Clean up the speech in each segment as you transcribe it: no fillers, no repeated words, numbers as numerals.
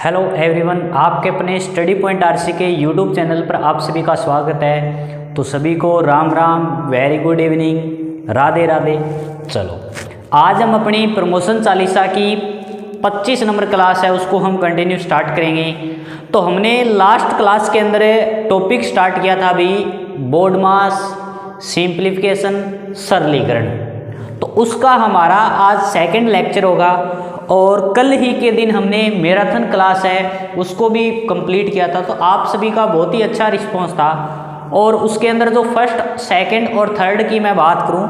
Hello everyone, आपके अपने study point RC के यूट्यूब चैनल पर आप सभी का स्वागत है। तो सभी को Ram Ram, very good evening, Radhe Radhe. चलो आज हम अपनी प्रमोशन चालीसा की 25 नंबर क्लास है उसको हम कंटिन्यू स्टार्ट करेंगे। तो हमने लास्ट क्लास के अंदर टॉपिक स्टार्ट किया था अभी बोर्ड मास, सिंप्लीफिकेशन, सरलीकरण। तो उसका हमारा आज सेकंड लेक्चर होगा और कल ही के दिन हमने मैराथन क्लास है उसको भी कंप्लीट किया था। तो आप सभी का बहुत ही अच्छा रिस्पांस था। और उसके अंदर जो फर्स्ट, सेकंड और थर्ड की मैं बात करूं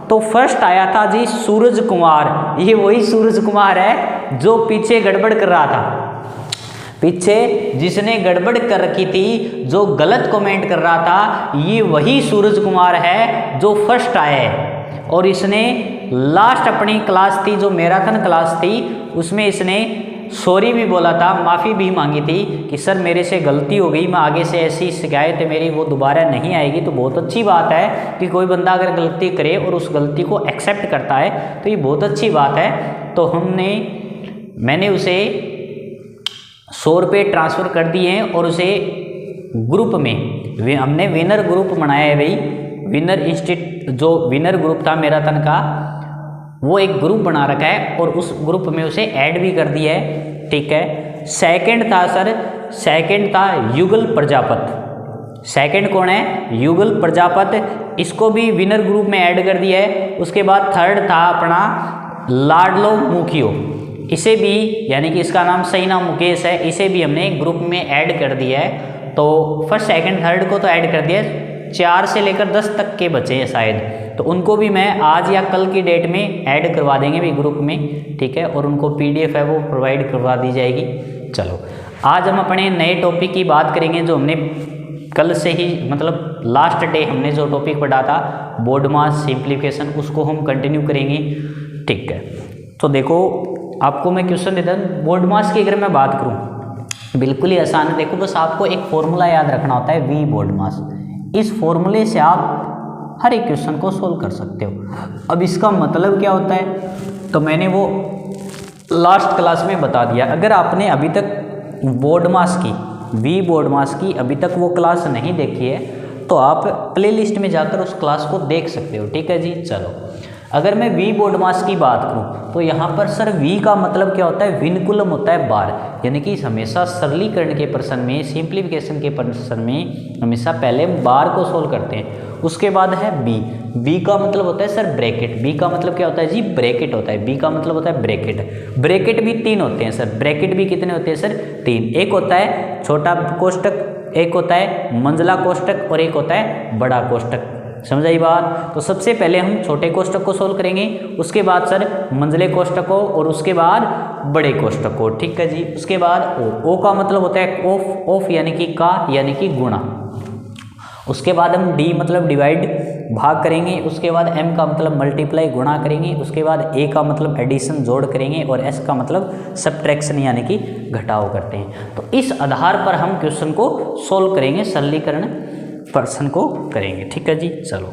तो फर्स्ट आया था जी सूरज कुमार। ये वही सूरज कुमार है जो पीछे गड़बड़ कर रहा था, पीछे जिसने गड़बड़ कर रखी थी, जो गलत कमेंट कर रहा था, ये वही सूरज कुमार है जो फर्स्ट आया है। और इसने लास्ट अपनी क्लास थी जो मैराथन क्लास थी उसमें इसने सॉरी भी बोला था, माफ़ी भी मांगी थी कि सर मेरे से गलती हो गई, मैं आगे से ऐसी शिकायत है मेरी वो दोबारा नहीं आएगी। तो बहुत अच्छी बात है कि कोई बंदा अगर गलती करे और उस गलती को एक्सेप्ट करता है तो ये बहुत अच्छी बात है। तो मैंने उसे 100 रुपये ट्रांसफ़र कर दिए हैं और उसे ग्रुप में हमने विनर ग्रुप बनाया है भाई। विनर जो विनर ग्रुप था मैराथन का वो एक ग्रुप बना रखा है और उस ग्रुप में उसे ऐड भी कर दिया है, ठीक है। सेकंड था सर, सेकंड था युगल प्रजापत। सेकंड कौन है? युगल प्रजापत, इसको भी विनर ग्रुप में ऐड कर दिया है। उसके बाद थर्ड था अपना लाडलो मुखियो, इसे भी, यानी कि इसका नाम सही नाम मुकेश है, इसे भी हमने ग्रुप में ऐड कर दिया है। तो फर्स्ट सेकंड थर्ड को तो ऐड कर दिया, 4 से लेकर 10 तक के बचे हैं शायद, तो उनको भी मैं आज या कल की डेट में ऐड करवा देंगे भी ग्रुप में, ठीक है। और उनको PDF है वो प्रोवाइड करवा दी जाएगी। चलो आज हम अपने नए टॉपिक की बात करेंगे जो हमने कल से ही, मतलब लास्ट डे हमने जो टॉपिक पढ़ा था बोर्ड मास सिंप्लीफिकेशन, उसको हम कंटिन्यू करेंगे, ठीक है। तो देखो आपको मैं क्वेश्चन देता हूँ। बोर्ड मास की अगर मैं बात करूँ बिल्कुल ही आसान है। देखो बस आपको एक फॉर्मूला याद रखना होता है, V बोर्ड मास। इस फॉर्मूले से आप हर एक क्वेश्चन को सोल्व कर सकते हो। अब इसका मतलब क्या होता है तो मैंने वो लास्ट क्लास में बता दिया। अगर आपने अभी तक बोर्ड मास की, V बोर्ड मास की अभी तक वो क्लास नहीं देखी है तो आप प्लेलिस्ट में जाकर उस क्लास को देख सकते हो, ठीक है जी। चलो अगर मैं V बोर्ड मास की बात करूं तो यहाँ पर सर V का मतलब क्या होता है? विनकुलम होता है बार, यानी कि हमेशा सरलीकरण के प्रश्न में, सिंप्लीफिकेशन के प्रश्न में हमेशा पहले बार को सोल्व करते हैं। उसके बाद है B का मतलब होता है सर ब्रैकेट। B का मतलब क्या होता है जी? ब्रैकेट होता है। B का मतलब होता है ब्रैकेट। ब्रैकेट भी 3 होते हैं सर। ब्रैकेट भी कितने होते हैं सर? 3। एक होता है छोटा कोष्टक, एक होता है मंझला कोष्टक और एक होता है बड़ा कोष्टक। समझ आई बात? तो सबसे पहले हम छोटे कोष्टक को सोल्व करेंगे, उसके बाद सर मंझले कोष्टक को और उसके बाद बड़े कोष्टक को, ठीक है जी। उसके बाद O का मतलब होता है ऑफ यानी कि का, यानी कि गुणा। उसके बाद हम D मतलब डिवाइड, भाग करेंगे। उसके बाद M का मतलब मल्टीप्लाई, गुणा करेंगे। उसके बाद A का मतलब एडिशन, जोड़ करेंगे। और S का मतलब सब्ट्रैक्शन यानी कि घटाव करते हैं। तो इस आधार पर हम क्वेश्चन को सोल्व करेंगे, सरलीकरण प्रश्न को करेंगे, ठीक है जी। चलो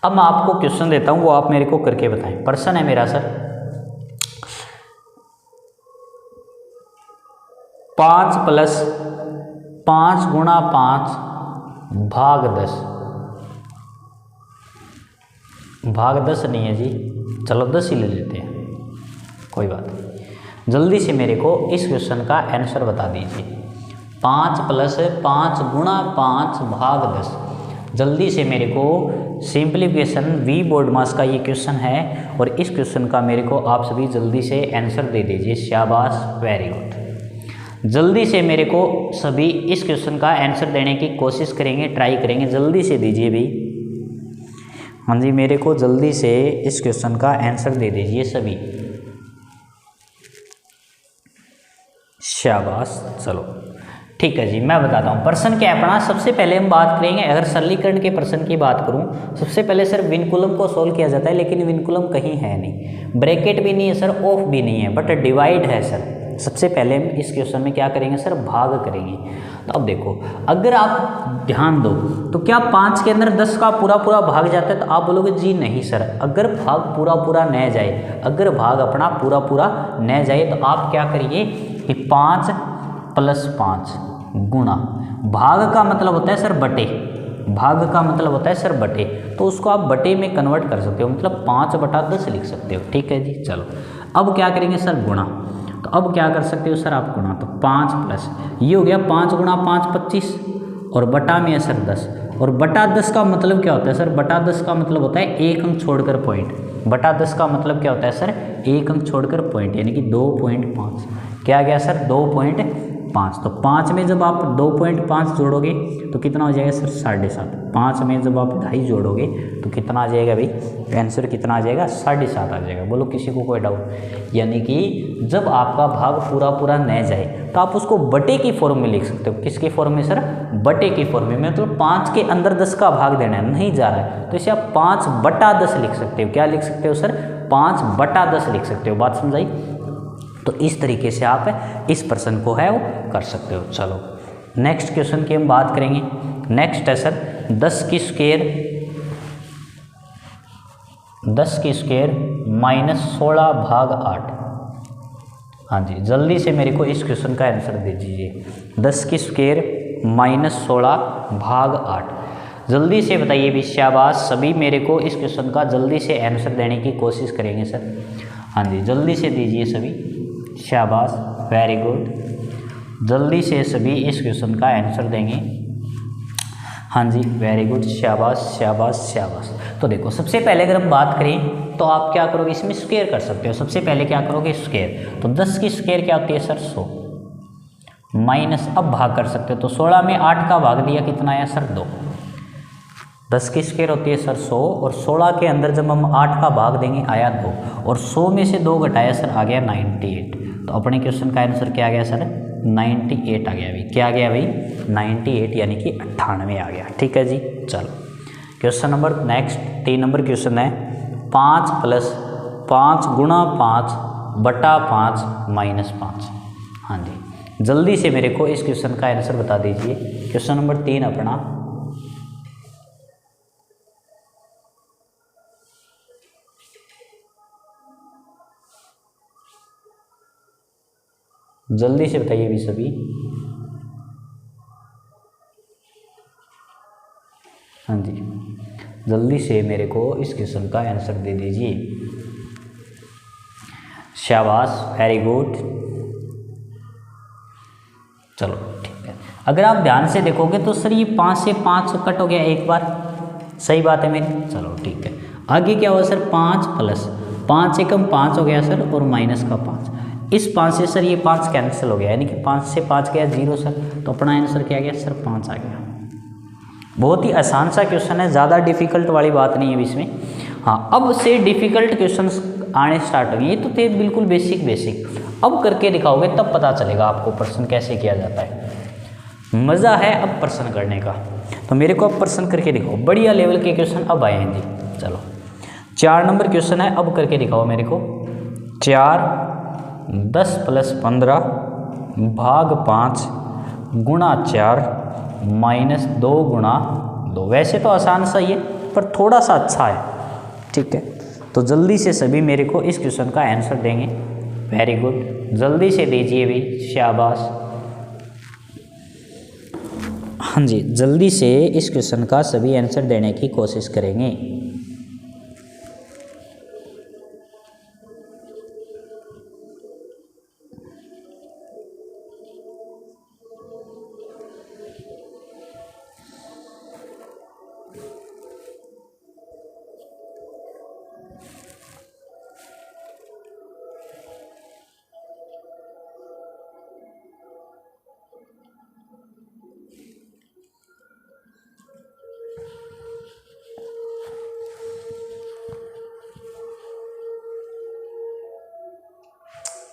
अब मैं आपको क्वेश्चन देता हूं, वो आप मेरे को करके बताएं। प्रश्न है मेरा सर 5 + 5 × 5 भाग 10। भाग 10 नहीं है जी, चलो 10 ही ले लेते हैं, कोई बात नहीं। जल्दी से मेरे को इस क्वेश्चन का आंसर बता दीजिए। 5 + 5 × 5 भाग 10। जल्दी से मेरे को सिंप्लीफिकेशन V बोर्ड मास का ये क्वेश्चन है और इस क्वेश्चन का मेरे को आप सभी जल्दी से आंसर दे दीजिए। शाबाश, वेरी गुड। जल्दी से मेरे को सभी इस क्वेश्चन का आंसर देने की कोशिश करेंगे, ट्राई करेंगे। जल्दी से दीजिए भाई, हाँ जी, मेरे को जल्दी से इस क्वेश्चन का आंसर दे दीजिए सभी। शाबाश, चलो ठीक है जी। मैं बताता हूँ प्रश्न क्या है अपना। सबसे पहले हम बात करेंगे, अगर सरलीकरण के प्रश्न की बात करूँ, सबसे पहले सर विनकुलम को सोल्व किया जाता है, लेकिन विनकुलम कहीं है नहीं, ब्रैकेट भी नहीं है सर, ऑफ भी नहीं है, बट डिवाइड है सर। सबसे पहले हम इस क्वेश्चन में क्या करेंगे सर? भाग करेंगे। तो अब देखो, अगर आप ध्यान दो तो क्या 5 के अंदर 10 का पूरा पूरा भाग जाता है? तो आप बोलोगे जी नहीं सर, अगर भाग पूरा पूरा न जाए, अगर भाग अपना पूरा पूरा न जाए तो आप क्या करिए, कि 5 + 5 गुणा, भाग का मतलब होता है सर बटे, भाग का मतलब होता है सर बटे, तो उसको आप बटे में कन्वर्ट कर सकते हो, मतलब 5/10 लिख सकते हो। ठीक है जी। चलो अब क्या करेंगे सर गुणा, तो अब क्या कर सकते हो सर आप गुणा, तो 5 प्लस ये हो गया 5 × 5 25 और बटा में है सर 10, और बटा 10 का मतलब क्या होता है सर, बटा 10 का मतलब होता है एक अंक छोड़कर पॉइंट, बटा 10 का मतलब क्या होता है सर, एक अंक छोड़कर पॉइंट, यानी कि 2.5, क्या गया सर 2.5, तो 5 में जब आप 2.5 जोड़ोगे तो कितना हो जाएगा सर 7.5, 5 में जब आप 2.5 जोड़ोगे तो कितना आ जाएगा भाई, आंसर कितना आ जाएगा 7.5 आ जाएगा। बोलो किसी को कोई डाउट, यानी कि जब आपका भाग पूरा पूरा न जाए तो आप उसको बटे की फॉर्म में लिख सकते हो। किसके फॉर्म में सर, बटे की फॉर्म में, मतलब 5 के अंदर 10 का भाग देना है, नहीं जा रहा है, तो इसे आप 5/10 लिख सकते हो। क्या लिख सकते हो सर, 5/10 लिख सकते हो। बात समझाई? तो इस तरीके से आप इस प्रश्न को है वो कर सकते हो। चलो नेक्स्ट क्वेश्चन की हम बात करेंगे। नेक्स्ट है सर 10 की स्क्वायर -16/8। हाँ जी, जल्दी से मेरे को इस क्वेश्चन का आंसर दे दीजिए। 10 की स्क्वायर -16/8, जल्दी से बताइए भी, शाबाश। सभी मेरे को इस क्वेश्चन का जल्दी से आंसर देने की कोशिश करेंगे सर। हाँ जी, जल्दी से दीजिए सभी, शाबाश, वेरी गुड। जल्दी से सभी इस क्वेश्चन का आंसर देंगे। हाँ जी, वेरी गुड, शाबाश शाबाश शाबाश। तो देखो सबसे पहले अगर हम बात करें तो आप क्या करोगे, इसमें स्क्वायर कर सकते हो। सबसे पहले क्या करोगे, स्क्वायर, तो 10 की स्क्वायर क्या होती है सर 100, माइनस, अब भाग कर सकते हो, तो 16 में 8 का भाग दिया, कितना आया सर 2। 10 की स्क्वायर होती है सर 100, और 16 के अंदर जब हम 8 का भाग देंगे आया 2, और 100 में से 2 घटाया सर आ गया 98। तो अपने क्वेश्चन का आंसर क्या आ गया सर, 98 आ गया भाई। क्या आ गया भाई, 98, यानी कि 98 आ गया। ठीक है जी। चलो question number next 3 number question है 5 + 5 × 5/5 -5। हाँ जी, जल्दी से मेरे को इस क्वेश्चन का आंसर बता दीजिए। क्वेश्चन नंबर 3 अपना, जल्दी से बताइए भी सभी। हाँ जी, जल्दी से मेरे को इस क्वेश्चन का आंसर दे दीजिए। शाबाश, वेरी गुड। चलो ठीक है, अगर आप ध्यान से देखोगे तो सर ये 5 से 5 कट हो गया एक बार, सही बात है मेरी। चलो ठीक है, आगे क्या हुआ सर, 5 + 5 एकम 5 हो गया सर, और माइनस का 5, इस 5 से सर ये 5 कैंसिल हो गया, यानी कि 5 से 5 गया 0 सर, तो अपना आंसर क्या गया सर 5 आ गया। बहुत ही आसान सा क्वेश्चन है, ज़्यादा डिफिकल्ट वाली बात नहीं है इसमें। हाँ, अब से डिफिकल्ट क्वेश्चंस आने स्टार्ट होंगे, ये तो थे बिल्कुल बेसिक, अब करके दिखाओगे तब पता चलेगा आपको प्रश्न कैसे किया जाता है। मज़ा है अब प्रश्न करने का, तो मेरे को अब प्रश्न करके दिखाओ। बढ़िया लेवल के क्वेश्चन अब आए हैं जी। चलो 4 नंबर क्वेश्चन है, अब करके दिखाओ मेरे को। 4 10 + 15 भाग 5 गुणा 4 -2 गुणा 2। वैसे तो आसान सा ही है, पर थोड़ा सा अच्छा है। ठीक है, तो जल्दी से सभी मेरे को इस क्वेश्चन का आंसर देंगे। वेरी गुड, जल्दी से दीजिए भी, शाबाश। हाँ जी, जल्दी से इस क्वेश्चन का सभी आंसर देने की कोशिश करेंगे।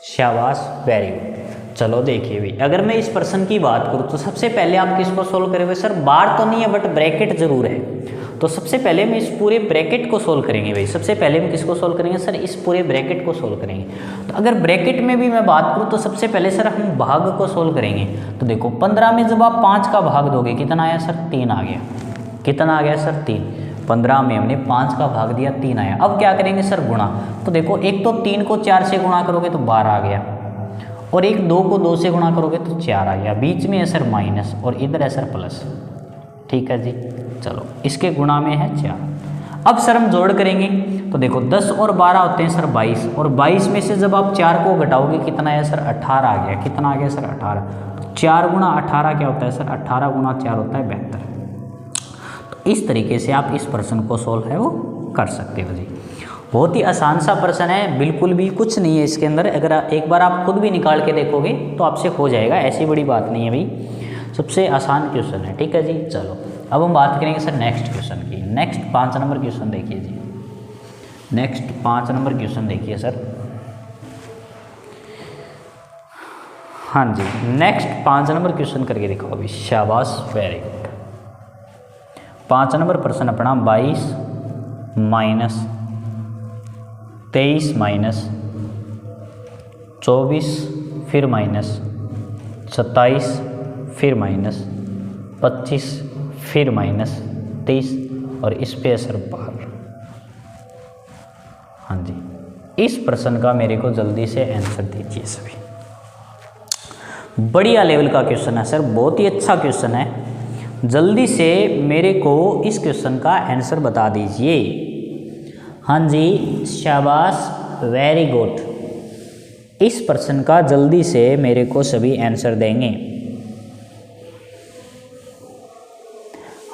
शाबाश, वेरी गुड। चलो देखिए भी, अगर मैं इस प्रश्न की बात करूँ तो सबसे पहले आप किसको सोल्व करेंगे सर, बार तो नहीं है बट ब्रैकेट जरूर है। तो सबसे पहले हम इस पूरे ब्रैकेट को सोल्व करेंगे भाई। सबसे पहले हम किसको सोल्व करेंगे सर, इस पूरे ब्रैकेट को सोल्व करेंगे। तो अगर ब्रैकेट में भी मैं बात करूँ तो सबसे पहले सर हम भाग को सोल्व करेंगे। तो देखो 15 में जब आप 5 का भाग दोगे कितना आया सर, 3 आ गया। कितना आ गया सर, 3। 15 में हमने 5 का भाग दिया, 3 आया। अब क्या करेंगे सर, गुणा। तो देखो एक तो 3 को 4 से गुणा करोगे तो 12 आ गया, और एक 2 को 2 से गुणा करोगे तो 4 आ गया, बीच में है सर माइनस और इधर है सर प्लस। ठीक है जी, चलो इसके गुणा में है 4। अब सर हम जोड़ करेंगे तो देखो 10 और 12 होते हैं सर 22, और 22 में से जब आप 4 को घटाओगे कितना है सर 18 आ गया। कितना आ गया सर 18। तो 4 गुणा 18 क्या होता है सर 18 गुणा 4 होता है 72। तो इस तरीके से आप इस प्रश्न को सोल्व है वो कर सकते हो जी। बहुत ही आसान सा प्रश्न है, बिल्कुल भी कुछ नहीं है इसके अंदर। अगर एक बार आप खुद भी निकाल के देखोगे तो आपसे हो जाएगा, ऐसी बड़ी बात नहीं है भाई, सबसे आसान क्वेश्चन है। ठीक है जी, चलो अब हम बात करेंगे सर नेक्स्ट क्वेश्चन की। नेक्स्ट 5 नंबर क्वेश्चन देखिए जी। नेक्स्ट 5 नंबर क्वेश्चन देखिए सर। हाँ जी, नेक्स्ट 5 नंबर क्वेश्चन करके दिखाओ अभी। शाबाश, वेरी गुड। 5 नंबर प्रश्न अपना 22 माइनस 23 माइनस 24 फिर माइनस 27 फिर माइनस 25 फिर माइनस 23 और इस पे असर 12। हाँ जी, इस प्रश्न का मेरे को जल्दी से आंसर दीजिए सभी। बढ़िया लेवल का क्वेश्चन है सर, बहुत ही अच्छा क्वेश्चन है। जल्दी से मेरे को इस क्वेश्चन का आंसर बता दीजिए। हाँ जी, शाबाश, वेरी गुड। इस प्रश्न का जल्दी से मेरे को सभी आंसर देंगे।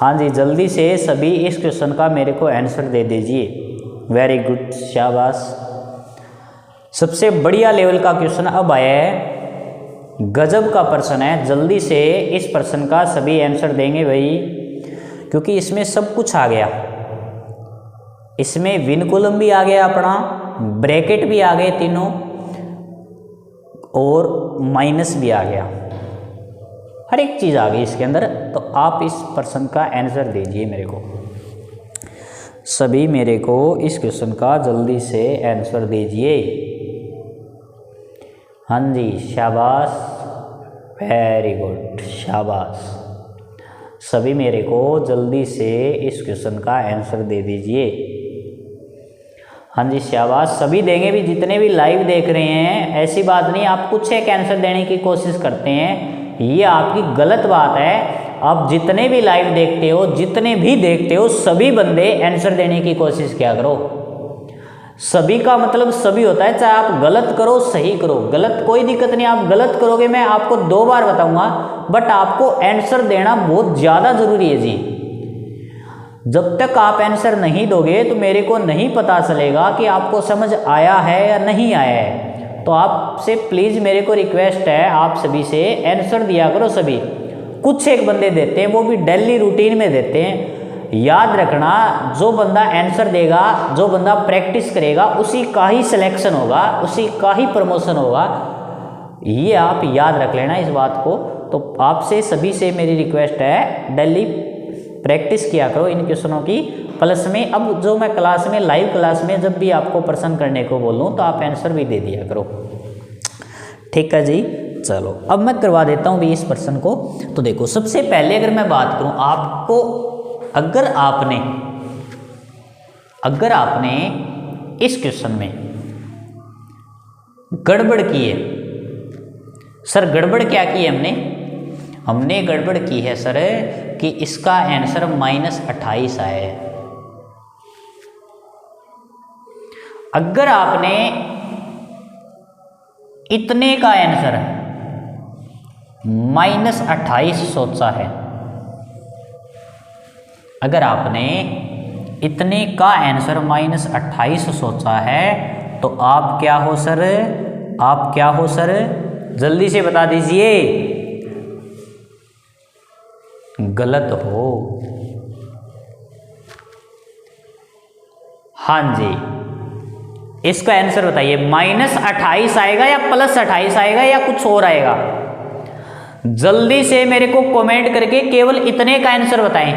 हाँ जी, जल्दी से सभी इस क्वेश्चन का मेरे को आंसर दे दीजिए। वेरी गुड, शाबाश। सबसे बढ़िया लेवल का क्वेश्चन अब आया है, गजब का प्रश्न है। जल्दी से इस प्रश्न का सभी आंसर देंगे भाई, क्योंकि इसमें सब कुछ आ गया। इसमें विनकुलम भी आ गया अपना, ब्रैकेट भी आ गए तीनों, और माइनस भी आ गया, हर एक चीज़ आ गई इसके अंदर। तो आप इस प्रश्न का आंसर दीजिए मेरे को, सभी मेरे को इस क्वेश्चन का जल्दी से आंसर दीजिए। हाँ जी, शाबाश, वेरी गुड, शाबाश। सभी मेरे को जल्दी से इस क्वेश्चन का आंसर दे दीजिए। हाँ जी, शाबाश, सभी देंगे भी, जितने भी लाइव देख रहे हैं। ऐसी बात नहीं आप कुछ एक आंसर देने की कोशिश करते हैं, ये आपकी गलत बात है। आप जितने भी लाइव देखते हो, जितने भी देखते हो, सभी बंदे आंसर देने की कोशिश क्या करो। सभी का मतलब सभी होता है, चाहे आप गलत करो सही करो, गलत कोई दिक्कत नहीं। आप गलत करोगे मैं आपको 2 बार बताऊंगा, बट आपको आंसर देना बहुत ज़्यादा ज़रूरी है जी। जब तक आप आंसर नहीं दोगे तो मेरे को नहीं पता चलेगा कि आपको समझ आया है या नहीं आया है। तो आपसे प्लीज़ मेरे को रिक्वेस्ट है, आप सभी से आंसर दिया करो सभी। कुछ एक बंदे देते हैं, वो भी डेली रूटीन में देते हैं। याद रखना, जो बंदा आंसर देगा, जो बंदा प्रैक्टिस करेगा, उसी का ही सिलेक्शन होगा, उसी का ही प्रमोशन होगा। ये आप याद रख लेना इस बात को। तो आपसे सभी से मेरी रिक्वेस्ट है, डेली प्रैक्टिस किया करो इन क्वेश्चनों की। प्लस में अब जो मैं क्लास में, लाइव क्लास में जब भी आपको प्रश्न करने को बोलूँ तो आप आंसर भी दे दिया करो। ठीक है जी, चलो अब मैं करवा देता हूँ भी इस प्रश्न को। तो देखो, सबसे पहले अगर मैं बात करूँ आपको, अगर आपने इस क्वेश्चन में गड़बड़ की है सर, गड़बड़ क्या की है हमने गड़बड़ की है सर कि इसका आंसर -28 आया है। अगर आपने इतने का आंसर -28 सोचा है, अगर आपने इतने का आंसर -28 सोचा है तो आप क्या हो सर, आप क्या हो सर, जल्दी से बता दीजिए। गलत हो। हाँ जी, इसका आंसर बताइए, -28 आएगा या +28 आएगा या कुछ और आएगा? जल्दी से मेरे को कमेंट करके केवल इतने का आंसर बताएं,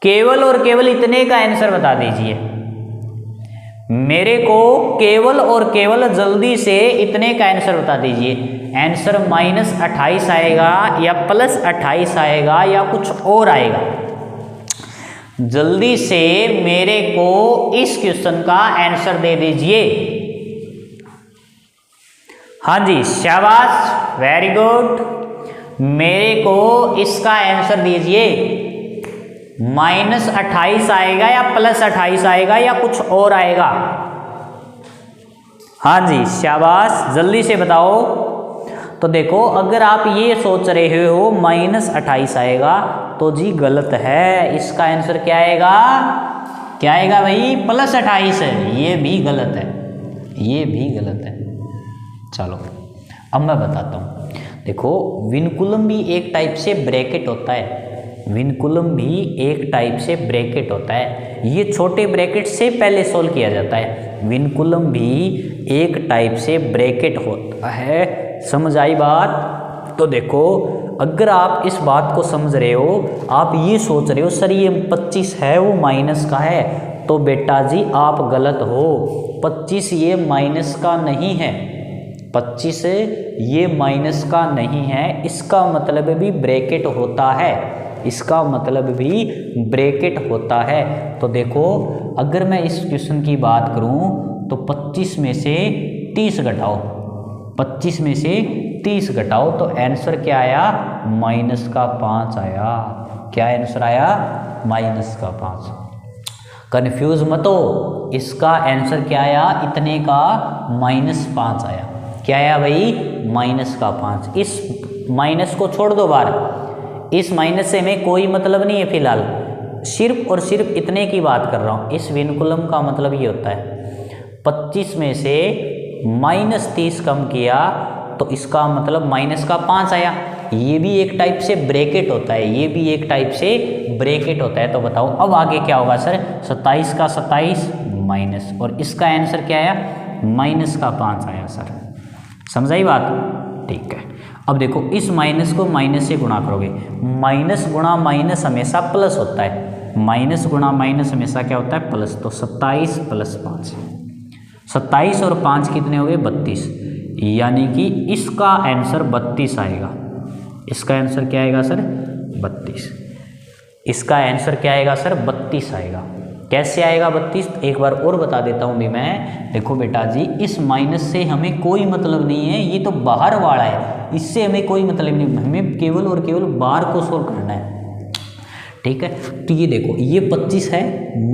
केवल और केवल इतने का आंसर बता दीजिए मेरे को। केवल और केवल जल्दी से इतने का आंसर बता दीजिए। आंसर -28 आएगा या +28 आएगा या कुछ और आएगा? जल्दी से मेरे को इस क्वेश्चन का आंसर दे दीजिए। हाँ जी, शाबाश, वेरी गुड। मेरे को इसका आंसर दीजिए, -28 आएगा या +28 आएगा या कुछ और आएगा? हाँ जी, शाबाश, जल्दी से बताओ। तो देखो, अगर आप ये सोच रहे हो -28 आएगा तो जी गलत है। इसका आंसर क्या आएगा? क्या आएगा भाई? +28 है। ये भी गलत है, ये भी गलत है। चलो अब मैं बताता हूँ। देखो, विनकुलम भी एक टाइप से ब्रैकेट होता है। विनकुलम भी एक टाइप से ब्रैकेट होता है। ये छोटे ब्रैकेट से पहले सोल्व किया जाता है। विनकुलम भी एक टाइप से ब्रैकेट होता है। समझ आई बात? तो देखो, अगर आप इस बात को समझ रहे हो, आप ये सोच रहे हो सर ये 25 है वो माइनस का है, तो बेटा जी आप गलत हो। 25 ये माइनस का नहीं है, 25 ये माइनस का नहीं है। इसका मतलब भी ब्रैकेट होता है, इसका मतलब भी ब्रैकेट होता है। तो देखो, अगर मैं इस क्वेश्चन की बात करूं तो 25 में से 30 घटाओ, 25 में से 30 घटाओ तो आंसर क्या आया? -5 आया। क्या आंसर आया? -5। कंफ्यूज मत हो, इसका आंसर क्या आया? इतने का -5 आया। क्या आया भाई? -5। इस माइनस को छोड़ दो बाहर, इस माइनस से हमें कोई मतलब नहीं है फिलहाल, सिर्फ और सिर्फ इतने की बात कर रहा हूँ। इस विनकुलम का मतलब ये होता है 25 में से -30 कम किया तो इसका मतलब -5 आया। ये भी एक टाइप से ब्रैकेट होता है, ये भी एक टाइप से ब्रैकेट होता है। तो बताओ अब आगे क्या होगा सर? 27 का 27 माइनस, और इसका आंसर क्या आया? -5 आया सर। समझाई बात? ठीक है। अब देखो, इस माइनस को माइनस से गुणा करोगे, माइनस गुणा माइनस हमेशा प्लस होता है, माइनस गुणा माइनस हमेशा क्या होता है? प्लस। तो 27 + 5, 27 और 5 कितने हो गए? 32, यानी कि इसका आंसर 32 आएगा। इसका आंसर क्या आएगा सर? 32। इसका आंसर क्या आएगा सर? 32 आएगा। कैसे आएगा 32? एक बार और बता देता हूँ भी मैं। देखो बेटा जी, इस माइनस से हमें कोई मतलब नहीं है, ये तो बाहर वाला है, इससे हमें कोई मतलब नहीं, हमें केवल और केवल बाहर को सोल्व करना है। ठीक है, तो ये देखो, ये 25 है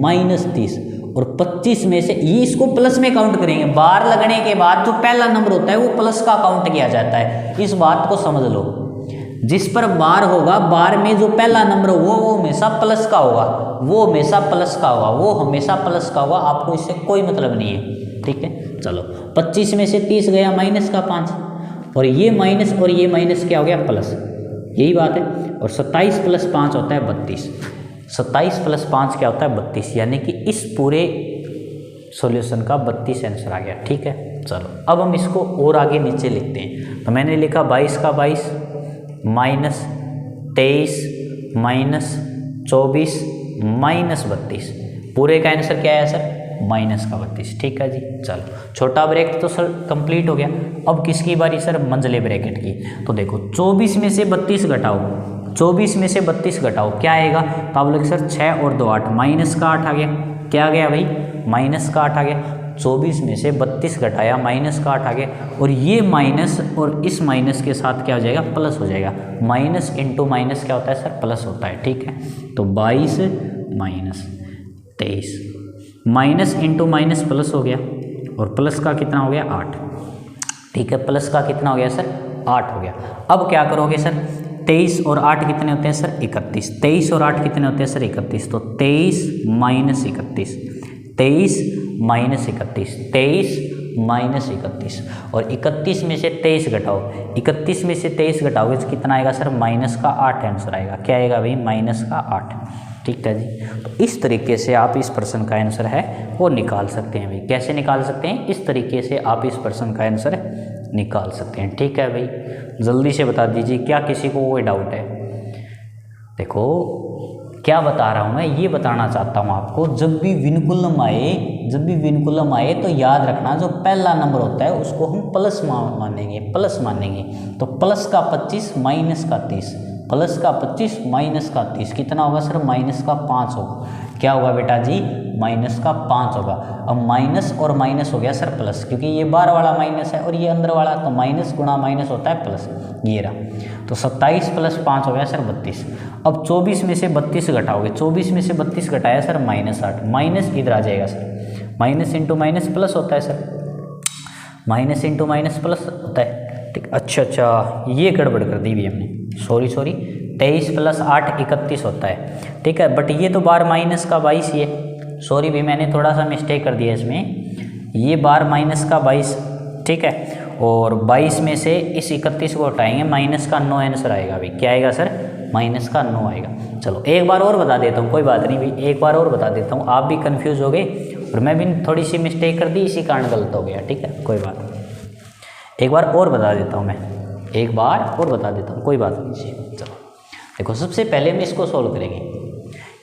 -30, और 25 में से ये इसको प्लस में काउंट करेंगे। बार लगने के बाद जो पहला नंबर होता है वो प्लस का काउंट किया जाता है। इस बात को समझ लो, जिस पर बार होगा, बार में जो पहला नंबर वो हमेशा प्लस का होगा, वो हमेशा प्लस का होगा, वो हमेशा प्लस का होगा। आपको इससे कोई मतलब नहीं है। ठीक है, चलो 25 में से 30 गया -5, और ये माइनस और ये माइनस क्या हो गया? प्लस। यही बात है। और 27 + 5 होता है 32, 27 + 5 क्या होता है? 32, यानी कि इस पूरे सॉल्यूशन का 32 आंसर आ गया। ठीक है, चलो अब हम इसको और आगे नीचे लिखते हैं। तो मैंने लिखा 22 का 22 -23 -24 -32, पूरे का आंसर क्या आया सर? -32। ठीक है जी, चलो छोटा ब्रैकेट तो सर कंप्लीट हो गया। अब किसकी बारी सर? मंझले ब्रैकेट की। तो देखो, 24 में से 32 घटाओ, 24 में से 32 घटाओ, क्या आएगा? तो आप लोग सर 6 और 2 8, -8 आ गया। क्या आ गया भाई? -8 आ गया। 24 में से 32 घटाया, -8 आ गया, और ये माइनस और इस माइनस के साथ क्या हो जाएगा? प्लस हो जाएगा। माइनस इंटू माइनस क्या होता है सर? प्लस होता है। ठीक है, तो 22 -23, माइनस इंटू माइनस प्लस हो गया, और प्लस का कितना हो गया? 8। ठीक है, प्लस का कितना हो गया सर? 8 हो गया। अब क्या करोगे सर? 23 और 8 कितने होते हैं सर? 31। 23 और 8 कितने होते हैं सर? 31। तो 23 - 31, 23 - 31, 23 - 31, और 31 में से 23 घटाओ, 31 में से 23 घटाओगे तो कितना आएगा सर? -8 आंसर आएगा। क्या आएगा भाई? -8। ठीक है जी, तो इस तरीके से आप इस प्रश्न का आंसर है वो निकाल सकते हैं भाई। कैसे निकाल सकते हैं? इस तरीके से आप इस प्रश्न का आंसर निकाल सकते हैं। ठीक है भाई, जल्दी से बता दीजिए, क्या किसी को कोई डाउट है? देखो, क्या बता रहा हूँ मैं, ये बताना चाहता हूँ आपको, जब भी विनकुलम आए तो याद रखना, जो पहला नंबर होता है उसको हम प्लस मानेंगे, प्लस मानेंगे। तो प्लस का 25 माइनस का 30, प्लस का 25 माइनस का 30 कितना होगा सर, माइनस का 5 होगा। क्या होगा बेटा जी, माइनस का 5 होगा। अब माइनस और माइनस हो गया सर प्लस, क्योंकि ये बाहर वाला माइनस है और ये अंदर वाला, तो माइनस गुणा माइनस होता है प्लस, ये रहा। तो 27 प्लस 5 हो गया सर 32। अब 24 में से 32 घटाओगे, 24 में से 32 घटाया सर -8, माइनस इधर आ जाएगा sir, minus into minus plus होता है sir, minus into minus plus होता है, ठीक। अच्छा ये गड़बड़ कर दी भी हमने, सॉरी 23 प्लस 8 31 होता है, ठीक है। बट ये तो बार माइनस का 22 ही है, सॉरी भी मैंने थोड़ा सा मिस्टेक कर दिया इसमें, ये बार माइनस का 22, ठीक है। और 22 में से इस 31 को हटाएंगे, माइनस का 9 आंसर आएगा भाई। क्या आएगा सर, माइनस का 9 आएगा। चलो एक बार और बता देता हूँ, कोई बात नहीं भाई, एक बार और बता देता हूँ, आप भी कंफ्यूज हो गए और मैं भी थोड़ी सी मिस्टेक कर दी, इसी कारण गलत हो गया, ठीक है, कोई बात नहीं। एक बार और बता देता हूँ मैं, एक बार और बता देता हूँ, कोई बात नहीं जी। चलो देखो, सबसे पहले हम इसको सोल्व करेंगे।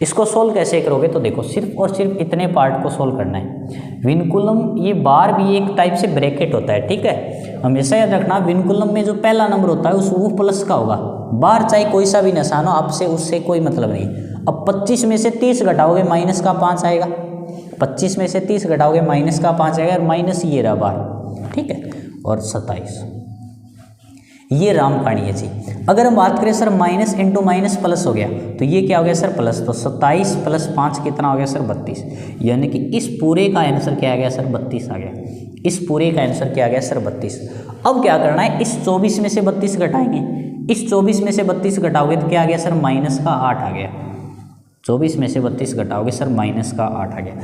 इसको सोल्व कैसे करोगे, तो देखो सिर्फ और सिर्फ इतने पार्ट को सोल्व करना है। विनकुलम, ये बार भी एक टाइप से ब्रैकेट होता है, ठीक है। हमेशा याद रखना, विनकुलम में जो पहला नंबर होता है वो प्लस का होगा, बार चाहे कोई सा भी निशान हो, आपसे उससे कोई मतलब नहीं। अब 25 में से 30 घटाओगे, माइनस का 5 आएगा, 25 में से 30 घटाओगे, माइनस का 5 आएगा, और माइनस ये रहा बार, ठीक है। और 27, ये रामकाणी है जी। अगर हम बात करें sir minus into minus plus हो गया, तो ये क्या हो गया सर, प्लस। तो 27 प्लस 5 कितना हो गया सर, 32। यानी कि इस पूरे का आंसर क्या आ गया सर, 32 आ गया। इस पूरे का आंसर क्या आ गया सर, 32। अब क्या करना है, इस 24 में से 32 घटाएंगे, इस 24 में से 32 घटाओगे तो क्या आ गया सर, माइनस का 8 आ गया। 24 में से 32 घटाओगे सर, माइनस का 8 आ गया।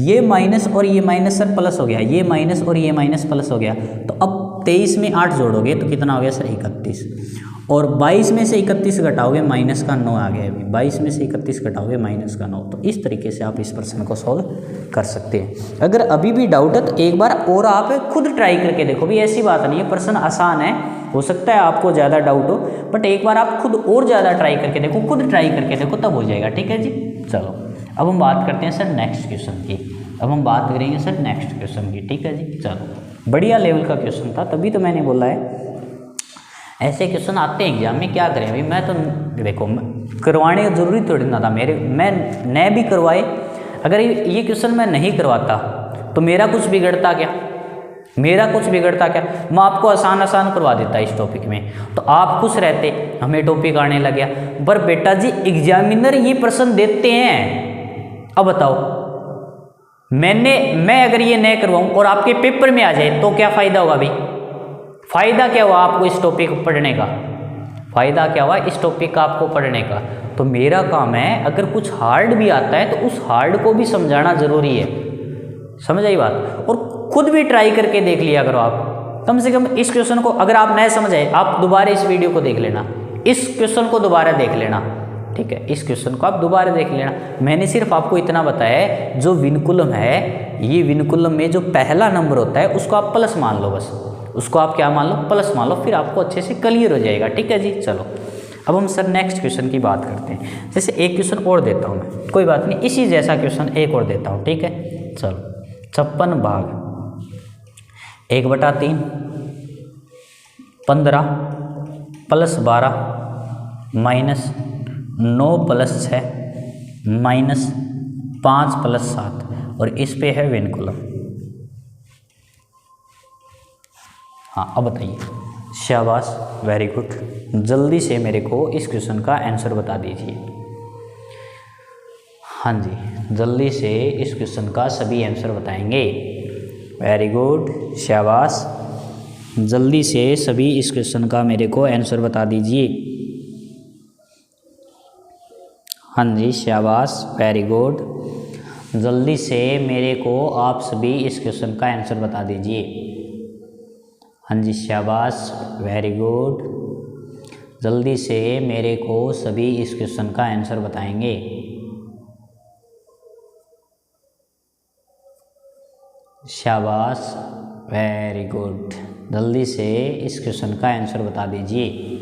ये माइनस और ये माइनस सर प्लस हो गया, ये माइनस और ये माइनस प्लस हो गया। तो अब 23 में 8 जोड़ोगे तो कितना हो गया सर, 31। और 22 में से 31 घटाओगे, माइनस का 9 आ गया। अभी 22 में से 31 घटाओगे, माइनस का 9। तो इस तरीके से आप इस प्रश्न को सॉल्व कर सकते हैं। अगर अभी भी डाउट है तो एक बार और आप खुद ट्राई करके देखो भी, ऐसी बात नहीं है, प्रश्न आसान है, हो सकता है आपको ज़्यादा डाउट हो, बट एक बार आप खुद और ज़्यादा ट्राई करके देखो, खुद ट्राई करके देखो, तब हो जाएगा, ठीक है जी। चलो अब हम बात करते हैं सर नेक्स्ट क्वेश्चन की। अब हम बात करेंगे सर नेक्स्ट क्वेश्चन की, ठीक है जी। चलो बढ़िया लेवल का क्वेश्चन था, तभी तो मैंने बोला है ऐसे क्वेश्चन आते हैं एग्जाम में, क्या करें भाई। मैं तो देखो करवाने जरूरी थोड़ी ना था मेरे, मैं भी करवाए, अगर ये क्वेश्चन मैं नहीं करवाता तो मेरा कुछ बिगड़ता क्या, मेरा कुछ बिगड़ता क्या। मैं आपको आसान आसान करवा देता इस टॉपिक में, तो आप खुश रहते, हमें टॉपिक आने लग गया। पर बेटा जी एग्जामिनर ये प्रश्न देते हैं, अब बताओ मैं अगर ये नहीं करवाऊं और आपके पेपर में आ जाए तो क्या फायदा होगा भाई। फायदा क्या हुआ आपको इस टॉपिक को पढ़ने का, फायदा क्या हुआ इस टॉपिक का आपको पढ़ने का। तो मेरा काम है, अगर कुछ हार्ड भी आता है तो उस हार्ड को भी समझाना जरूरी है, समझ आई बात। और खुद भी ट्राई करके देख लिया करो आप, कम से कम इस क्वेश्चन को अगर आप नहीं समझे, आप दोबारा इस वीडियो को देख लेना, इस क्वेश्चन को दोबारा देख लेना, ठीक है। इस क्वेश्चन को आप दोबारा देख लेना। मैंने सिर्फ आपको इतना बताया है, जो विनकुलम है, ये विनकुलम में जो पहला नंबर होता है उसको आप प्लस मान लो, बस उसको आप क्या मान लो, प्लस मान लो, फिर आपको अच्छे से क्लियर हो जाएगा, ठीक है जी। चलो अब हम सर नेक्स्ट क्वेश्चन की बात करते हैं। जैसे एक क्वेश्चन और देता हूँ मैं, कोई बात नहीं, इसी जैसा क्वेश्चन एक और देता हूँ, ठीक है। चलो 56 भाग 1/3 15 plus 12 minus 9 plus 6 minus 5 plus 7, और इस पे है विनकुलम। हाँ अब बताइए, शाबाश, वेरी गुड। जल्दी से मेरे को इस क्वेश्चन का आंसर बता दीजिए। हाँ जी, जल्दी से इस क्वेश्चन का सभी आंसर बताएंगे। वेरी गुड, शाबाश, जल्दी से सभी इस क्वेश्चन का मेरे को आंसर बता दीजिए। हाँ जी शाबाश, वेरी गुड, जल्दी से मेरे को आप सभी इस क्वेश्चन का आंसर बता दीजिए। हाँ जी शाबाश, वेरी गुड, जल्दी से मेरे को सभी इस क्वेश्चन का आंसर बताएंगे। शाबाश, वेरी गुड, जल्दी से इस क्वेश्चन का आंसर बता दीजिए।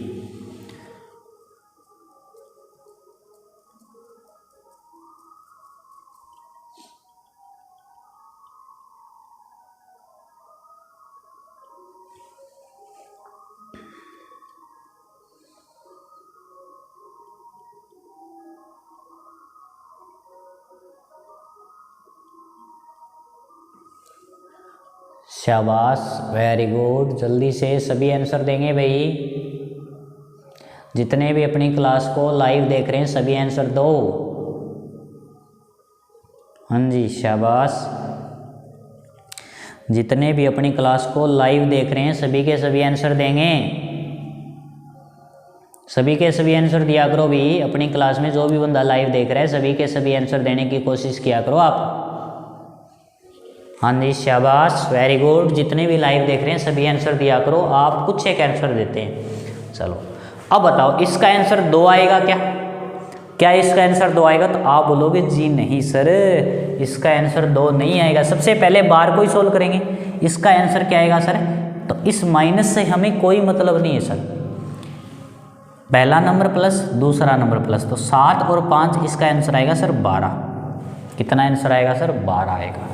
शाबाश, वेरी गुड। जल्दी से सभी आंसर देंगे भाई। जितने भी अपनी क्लास को लाइव देख रहे हैं सभी आंसर दो। हाँ जी, शाबाश। जितने भी अपनी क्लास को लाइव देख रहे हैं सभी के सभी आंसर देंगे। सभी के सभी आंसर दिया करो भी। अपनी क्लास में जो भी बंदा लाइव देख रहा है सभी के सभी आंसर देने की कोशिश किया करो आप। हाँ जी, शाबाश, वेरी गुड। जितने भी लाइव देख रहे हैं सभी आंसर दिया करो। आप कुछ एक आंसर देते हैं। चलो अब बताओ, इसका आंसर 2 आएगा क्या? क्या इसका आंसर 2 आएगा? तो आप बोलोगे जी नहीं सर, इसका आंसर 2 नहीं आएगा। सबसे पहले बार को ही सोल्व करेंगे। इसका आंसर क्या आएगा सर? तो इस माइनस से हमें कोई मतलब नहीं है सर। पहला नंबर प्लस दूसरा नंबर प्लस, तो 7 और 5 इसका आंसर आएगा सर 12। कितना आंसर आएगा सर? 12 आएगा।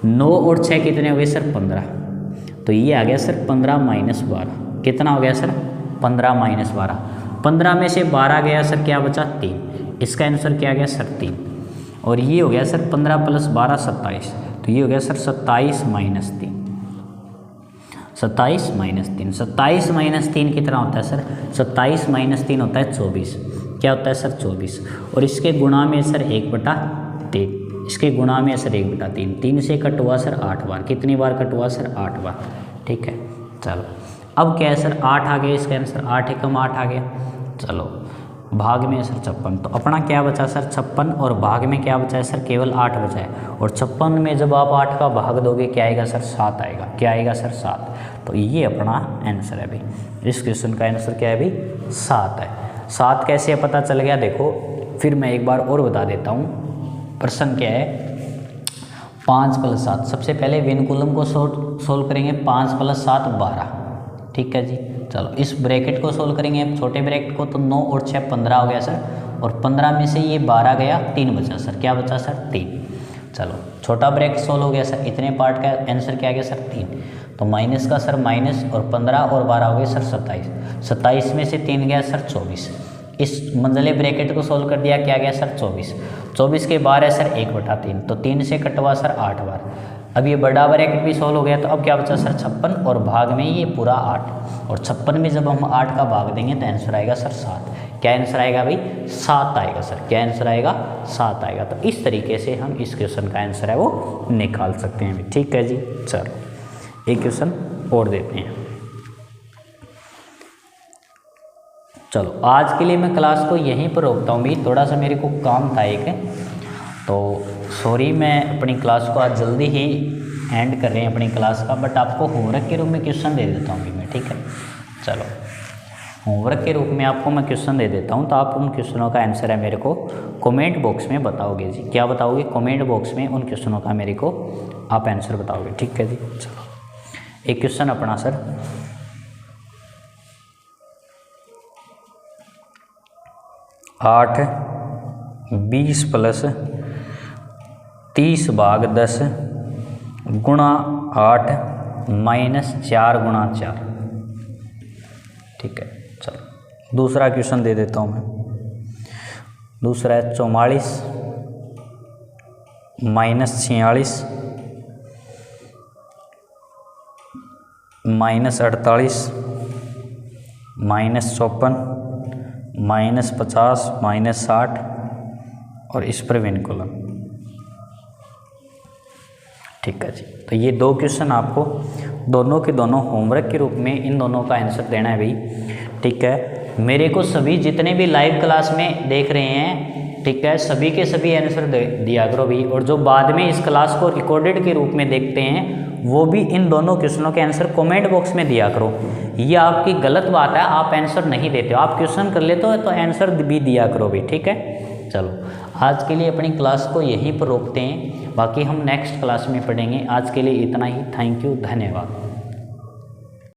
9 और 6 कितने हो गए सर? 15। तो ये आ गया सर 15 माइनस 12। कितना हो गया सर? 15 माइनस 12। 15 में से 12 गया सर, क्या बचा? 3। इसका आंसर क्या आ गया सर? 3। और ये हो गया सर 15 प्लस 12 27। तो ये हो गया सर 27 माइनस 3। 27 माइनस 3। 27 माइनस 3 कितना होता है सर? 27 माइनस 3 होता है 24। क्या होता है सर? 24। और इसके गुणा में सर 1/3। इसके गुणा में सर 1/3। 3 से कट हुआ सर 8 बार। कितनी बार कट हुआ सर? 8 बार। ठीक है, चलो अब क्या है सर? 8 आ गया इसका आंसर। 8 एकम 8 आ गया। चलो भाग में है सर 56। तो अपना क्या बचा सर? 56। और भाग में क्या बचा है सर? केवल 8 बचा है। और 56 में जब आप 8 का भाग दोगे क्या आएगा सर? 7 आएगा। क्या आएगा सर? 7। तो ये अपना आंसर है भाई। इस क्वेश्चन का आंसर क्या है भाई? 7 है। 7 कैसे पता चल गया देखो, फिर मैं एक बार और बता देता हूँ। प्रश्न क्या है? 5 + 7। सबसे पहले विनकुलम को सोल्व करेंगे। 5 + 7 12। ठीक है जी। चलो इस ब्रैकेट को सोल्व करेंगे, छोटे ब्रैकेट को, तो 9 और 6 15 हो गया सर। और 15 में से ये 12 गया, 3 बचा सर। क्या बचा सर? 3। चलो छोटा ब्रैकेट सोल्व हो गया सर। इतने पार्ट का आंसर क्या आ गया सर? 3। तो माइनस का सर माइनस, और 15 और 12 हो गए सर 27। 27 में से 3 गया सर 24। इस मंझले ब्रैकेट को सोल्व कर दिया, क्या गया सर? 24। 24 के बार है सर 1/3। तो 3 से कटवा सर 8 बार। अब ये बड़ा ब्रैकेट भी सोल्व हो गया। तो अब क्या बचा सर? 56। और भाग में ये पूरा 8। और 56 में जब हम 8 का भाग देंगे तो आंसर आएगा सर 7। क्या आंसर आएगा भाई? 7 आएगा सर। क्या आंसर आएगा? 7 आएगा। तो इस तरीके से हम इस क्वेश्चन का आंसर है वो निकाल सकते हैं। ठीक है जी। चलो एक क्वेश्चन और देते हैं। चलो आज के लिए मैं क्लास को यहीं पर रोकता हूँ भी। थोड़ा सा मेरे को काम था एक, तो सॉरी, मैं अपनी क्लास को आज जल्दी ही एंड कर रहे हैं अपनी क्लास का। बट आपको होमवर्क के रूप में क्वेश्चन दे देता हूँ भी मैं। ठीक है, चलो होमवर्क के रूप में आपको मैं क्वेश्चन दे देता हूँ। तो आप उन क्वेश्चनों का आंसर है मेरे को कमेंट बॉक्स में बताओगे जी। क्या बताओगे? कमेंट बॉक्स में उन क्वेश्चनों का मेरे को आप आंसर बताओगे। ठीक है जी। चलो एक क्वेश्चन अपना सर, 8 20 + 30 भाग 10 गुणा 8 माइनस 4 गुणा 4। ठीक है, चलो दूसरा क्वेश्चन दे देता हूँ मैं। दूसरा है 44 minus 46 minus 48 minus 54 minus 50 minus 60 और इस पर विनकुलम। ठीक है जी। तो ये दो क्वेश्चन आपको दोनों के दोनों होमवर्क के रूप में इन दोनों का आंसर देना है भाई। ठीक है, मेरे को सभी जितने भी लाइव क्लास में देख रहे हैं, ठीक है, सभी के सभी आंसर दिया करो भाई। और जो बाद में इस क्लास को रिकॉर्डेड के रूप में देखते हैं वो भी इन दोनों क्वेश्चनों के आंसर कमेंट बॉक्स में दिया करो। ये आपकी गलत बात है, आप आंसर नहीं देते हो। आप क्वेश्चन कर लेते हो तो आंसर भी दिया करो भाई। ठीक है, चलो आज के लिए अपनी क्लास को यहीं पर रोकते हैं, बाकी हम नेक्स्ट क्लास में पढ़ेंगे। आज के लिए इतना ही। थैंक यू, धन्यवाद।